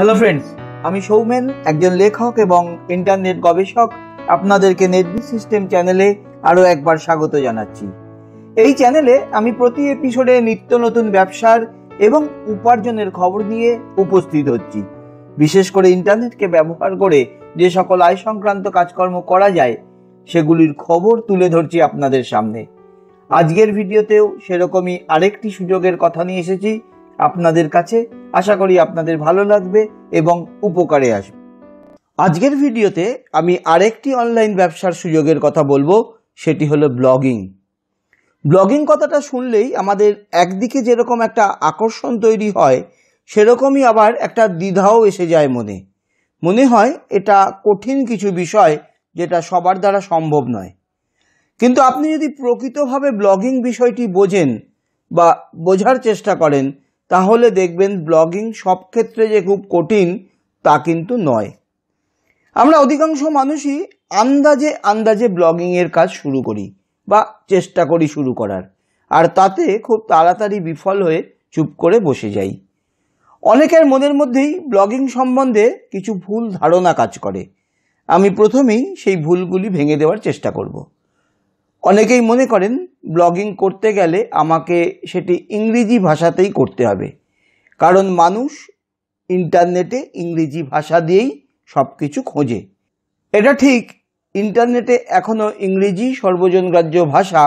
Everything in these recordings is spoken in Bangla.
হ্যালো ফ্রেন্ডস, আমি সৌমেন, একজন লেখক এবং ইন্টারনেট গবেষক। আপনাদেরকে নেটবি সিস্টেম চ্যানেলে আরও একবার স্বাগত জানাচ্ছি। এই চ্যানেলে আমি প্রতি এপিসোডে নিত্য নতুন ব্যবসার এবং উপার্জনের খবর নিয়ে উপস্থিত হচ্ছি। বিশেষ করে ইন্টারনেটকে ব্যবহার করে যে সকল আয় সংক্রান্ত কাজকর্ম করা যায় সেগুলির খবর তুলে ধরছি আপনাদের সামনে। আজকের ভিডিওতেও সেরকমই আরেকটি সুযোগের কথা নিয়ে এসেছি আপনাদের কাছে। আশা করি আপনাদের ভালো লাগবে এবং উপকারে আসবে। আজকের ভিডিওতে আমি আরেকটি অনলাইন ব্যবসার সুযোগের কথা বলবো, সেটি হলো ব্লগিং। ব্লগিং কথাটা শুনলেই আমাদের একদিকে যেরকম একটা আকর্ষণ তৈরি হয়, সেরকমই আবার একটা দ্বিধাও এসে যায় মনে। মনে হয় এটা কঠিন কিছু বিষয় যেটা সবার দ্বারা সম্ভব নয়। কিন্তু আপনি যদি প্রকৃতভাবে ব্লগিং বিষয়টি বোঝেন বা বোঝার চেষ্টা করেন, তাহলে দেখবেন ব্লগিং সব ক্ষেত্রে যে খুব কঠিন তা কিন্তু নয়। আমরা অধিকাংশ মানুষই আন্দাজে ব্লগিংয়ের কাজ শুরু করি বা চেষ্টা করি শুরু করার, আর তাতে খুব তাড়াতাড়ি বিফল হয়ে চুপ করে বসে যাই। অনেকের মনের মধ্যেই ব্লগিং সম্বন্ধে কিছু ভুল ধারণা কাজ করে। আমি প্রথমেই সেই ভুলগুলি ভেঙে দেওয়ার চেষ্টা করব। অনেকেই মনে করেন ব্লগিং করতে গেলে আমাকে সেটি ইংরেজি ভাষাতেই করতে হবে, কারণ মানুষ ইন্টারনেটে ইংরেজি ভাষা দিয়েই সব কিছু খোঁজে। এটা ঠিক, ইন্টারনেটে এখনও ইংরেজি সর্বজনগ্রাহ্য ভাষা,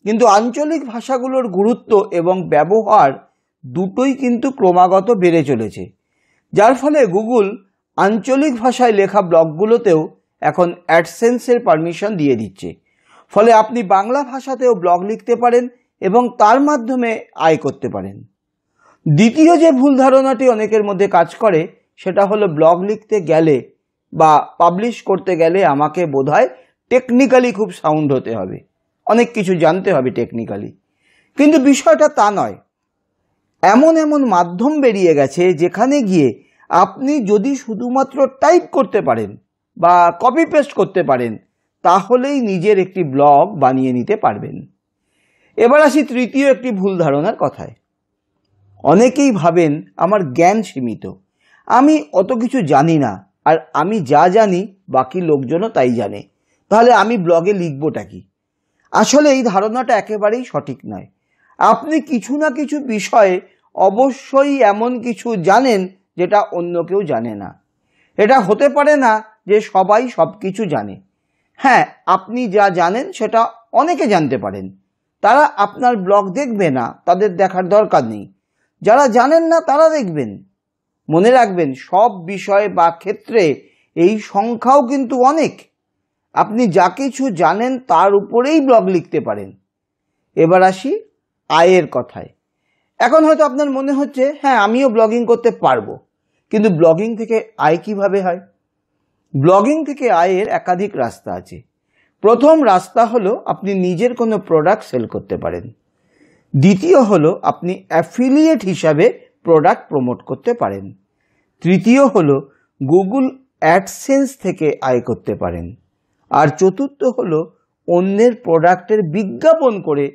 কিন্তু আঞ্চলিক ভাষাগুলোর গুরুত্ব এবং ব্যবহার দুটোই কিন্তু ক্রমাগত বেড়ে চলেছে, যার ফলে গুগল আঞ্চলিক ভাষায় লেখা ব্লগগুলোতেও এখন অ্যাডসেন্সের পারমিশন দিয়ে দিচ্ছে। ফলে আপনি বাংলা ভাষাতেও ব্লগ লিখতে পারেন এবং তার মাধ্যমে আয় করতে পারেন। দ্বিতীয় যে ভুল ধারণাটি অনেকের মধ্যে কাজ করে, সেটা হলো ব্লগ লিখতে গেলে বা পাবলিশ করতে গেলে আমাকে বোধহয় টেকনিক্যালি খুব সাউন্ড হতে হবে, অনেক কিছু জানতে হবে টেকনিক্যালি। কিন্তু বিষয়টা তা নয়। এমন মাধ্যম বেরিয়ে গেছে যেখানে গিয়ে আপনি যদি শুধুমাত্র টাইপ করতে পারেন বা কপি পেস্ট করতে পারেন, তাহলেই নিজের একটি ব্লগ বানিয়ে নিতে পারবেন। এবার আসি তৃতীয় একটি ভুল ধারণার কথায়। অনেকেই ভাবেন আমার জ্ঞান সীমিত, আমি অত কিছু জানি না, আর আমি যা জানি বাকি লোকজনও তাই জানে, তাহলে আমি ব্লগে লিখবটা কি? আসলে এই ধারণাটা একেবারেই সঠিক নয়। আপনি কিছু না কিছু বিষয়ে অবশ্যই এমন কিছু জানেন যেটা অন্য কেউ জানে না। এটা হতে পারে না যে সবাই সব কিছু জানে। হ্যাঁ, আপনি যা জানেন সেটা অনেকে জানতে পারেন, তারা আপনার ব্লগ দেখবে না, তাদের দেখার দরকার নেই। যারা জানেন না তারা দেখবেন। মনে রাখবেন, সব বিষয় বা ক্ষেত্রে এই সংখ্যাও কিন্তু অনেক। আপনি যা কিছু জানেন তার উপরেই ব্লগ লিখতে পারেন। এবার আসি আয়ের কথায়। এখন হয়তো আপনার মনে হচ্ছে, হ্যাঁ আমিও ব্লগিং করতে পারবো, কিন্তু ব্লগিং থেকে আয় কিভাবে হয়? ব্লগিং থেকে আয়ের একাধিক রাস্তা আছে। প্রথম রাস্তা হলো আপনি নিজের কোনো প্রোডাক্ট সেল করতে পারেন। দ্বিতীয় হলো আপনি অ্যাফিলিয়েট হিসাবে প্রোডাক্ট প্রমোট করতে পারেন। তৃতীয় হলো গুগল অ্যাডসেন্স থেকে আয় করতে পারেন। আর চতুর্থ হলো অন্যের প্রোডাক্টের বিজ্ঞাপন করে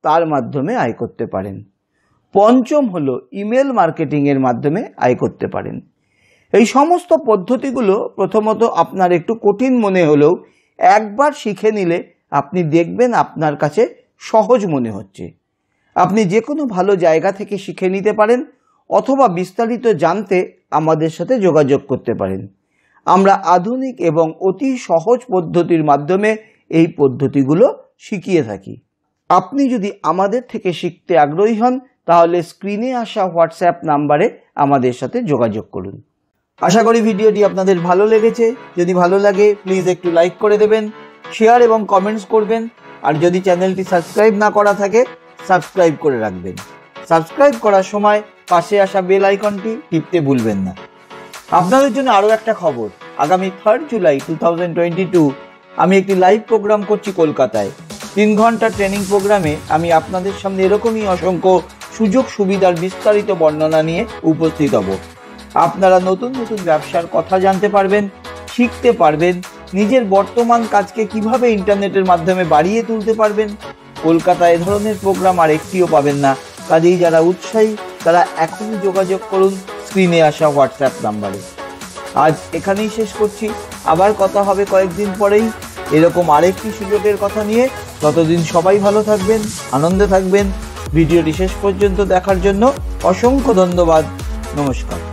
তার মাধ্যমে আয় করতে পারেন। পঞ্চম হলো ইমেল মার্কেটিংয়ের মাধ্যমে আয় করতে পারেন। এই সমস্ত পদ্ধতিগুলো প্রথমত আপনার একটু কঠিন মনে হলেও একবার শিখে নিলে আপনি দেখবেন আপনার কাছে সহজ মনে হচ্ছে। আপনি যে কোনো ভালো জায়গা থেকে শিখে নিতে পারেন, অথবা বিস্তারিত জানতে আমাদের সাথে যোগাযোগ করতে পারেন। আমরা আধুনিক এবং অতি সহজ পদ্ধতির মাধ্যমে এই পদ্ধতিগুলো শিখিয়ে থাকি। আপনি যদি আমাদের থেকে শিখতে আগ্রহী হন, তাহলে স্ক্রিনে আসা হোয়াটসঅ্যাপ নাম্বারে আমাদের সাথে যোগাযোগ করুন। আশা করি ভিডিওটি আপনাদের ভালো লেগেছে। যদি ভালো লাগে প্লিজ একটু লাইক করে দেবেন, শেয়ার এবং কমেন্টস করবেন, আর যদি চ্যানেলটি সাবস্ক্রাইব না করা থাকে সাবস্ক্রাইব করে রাখবেন। সাবস্ক্রাইব করার সময় পাশে আসা বেল আইকনটি টিপতে ভুলবেন না। আপনাদের জন্য আরও একটা খবর, আগামী 3 জুলাই 2022 আমি একটি লাইভ প্রোগ্রাম করছি কলকাতায়। 3 ঘন্টার ট্রেনিং প্রোগ্রামে আমি আপনাদের সামনে এরকমই অসংখ্য সুযোগ সুবিধার বিস্তারিত বর্ণনা নিয়ে উপস্থিত হব। আপনারা নতুন ব্যবসার কথা জানতে পারবেন, শিখতে পারবেন, নিজের বর্তমান কাজকে কিভাবে ইন্টারনেটের মাধ্যমে বাড়িয়ে তুলতে পারবেন। কলকাতায় এ ধরনের প্রোগ্রাম আর একটিও পাবেন না। কাজেই যারা উৎসাহী তারা এখনই যোগাযোগ করুন স্ক্রিনে আসা হোয়াটসঅ্যাপ নাম্বারে। আজ এখানেই শেষ করছি, আবার কথা হবে কয়েকদিন পরেই এরকম আরেকটি সুযোগের কথা নিয়ে। ততদিন সবাই ভালো থাকবেন, আনন্দে থাকবেন। ভিডিওটি শেষ পর্যন্ত দেখার জন্য অসংখ্য ধন্যবাদ। নমস্কার।